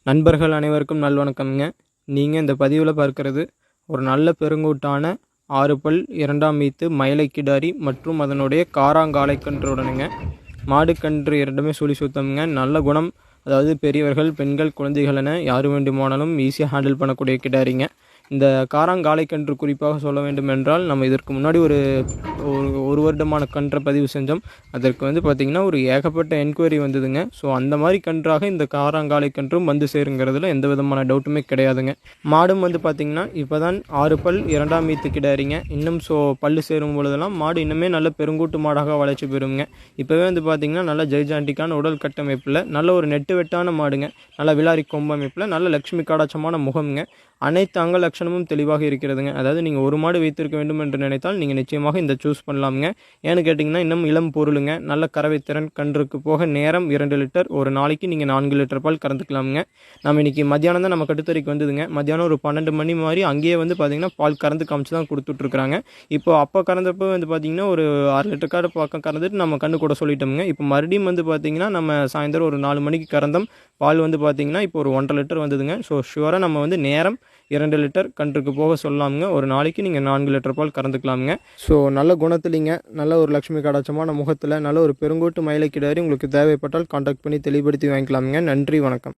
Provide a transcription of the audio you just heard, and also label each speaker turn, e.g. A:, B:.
A: நண்பர்கள் அனைவருக்கும் நல்வணக்கம்ங்க. நீங்கள் இந்த பதிவில் பார்க்கிறது ஒரு நல்ல பெருங்கூட்டான 6 பல் 2ஆம் ஈத்து மயிலை கிடாரி மற்றும் அதனுடைய காராங்காலை கன்றுடனுங்க. மாடு கன்று இரண்டுமே சுழி சுத்தம்ங்க. நல்ல குணம், அதாவது பெரியவர்கள், பெண்கள், குழந்தைகள் என யார் வேண்டுமானாலும் ஈஸியாக ஹேண்டில் பண்ணக்கூடிய கிடாரிங்க. இந்த காராங்காலை கன்று குறிப்பாக சொல்ல வேண்டும் என்றால், நம்ம இதற்கு முன்னாடி ஒரு வருடமான கன்றை பதிவு செஞ்சோம். அதற்கு பார்த்திங்கன்னா ஒரு ஏகப்பட்ட என்கொயரி வந்ததுங்க. ஸோ அந்த மாதிரி கன்றாக இந்த காராங்காலை கன்றும் வந்து சேருங்கிறதுல எந்த விதமான டவுட்டுமே கிடையாதுங்க. மாடும் பார்த்திங்கன்னா இப்போ தான் 6 பல் 2ஆம் ஈத்து கிடாரிங்க. இன்னும் பல்லு சேரும் பொழுதெல்லாம் மாடு இன்னுமே நல்ல பெருங்கூட்டு மாடாக வளர்ச்சி பெறுங்க. இப்போவே பார்த்திங்கன்னா நல்ல ஜெய்ஜாண்டிக்கான உடல் கட்டமைப்பில் நல்ல ஒரு நெட்டு வெட்டான மாடுங்க. நல்ல விளாரி கொம்பு அமைப்பில் நல்ல லட்சுமி கடாட்சமான முகம்ங்க. அனைத்து அங்க லட்சணமும் தெளிவாக இருக்கிறதுங்க. அதாவது நீங்கள் ஒரு மாடு வைத்திருக்க வேண்டும் என்று நினைத்தால் நீங்கள் நிச்சயமாக இந்த சூஸ் பண்ணலாமுங்க. ஏன்னு கேட்டிங்கன்னா இன்னும் இளம் பொருளுங்க. நல்ல கறவை திறன், கன்றுக்கு போக நேரம் 2 லிட்டர், ஒரு நாளைக்கு நீங்கள் 4 லிட்டர் பால் கறந்துக்கலாமுங்க. நம்ம இன்றைக்கி மத்தியானம் தான் நம்ம கட்டுத்தறிக்கு வந்ததுங்க. மத்தியானம் ஒரு 12 மணி மாதிரி அங்கேயே பார்த்திங்கன்னா பால் கறந்து காமிச்சு தான் கொடுத்துட்ருக்குறாங்க. இப்போ அப்போ கறந்தப்போ பார்த்திங்கன்னா ஒரு 6 லிட்டர் கார்டு பக்கம் கறந்துட்டு நம்ம கண்ணு கூட சொல்லிட்டோமுங்க. இப்போ மறுபடியும் பார்த்திங்கன்னா நம்ம சாயந்தரம் ஒரு 4 மணிக்கு கறந்தோம். பால் பார்த்திங்கன்னா இப்போ ஒரு 1.5 லிட்டர் வந்ததுங்க. ஸோ ஷுவராக நம்ம நேரம் 2 லிட்டர் கன்றுக்கு போக சொல்லலாமுங்க. ஒரு நாளைக்கு நீங்கள் 4 லிட்டர் பால் கறந்துக்கலாமுங்க. ஸோ நல்ல குணத்துலிங்க, நல்ல ஒரு லட்சுமி கடாட்சமான முகத்தில் நல்ல ஒரு பெருங்கூட்டு மயிலை கிடாரி உங்களுக்கு தேவைப்பட்டால் கான்டாக்ட் பண்ணி தெளிவுபடுத்தி வாங்கிக்கலாமுங்க. நன்றி, வணக்கம்.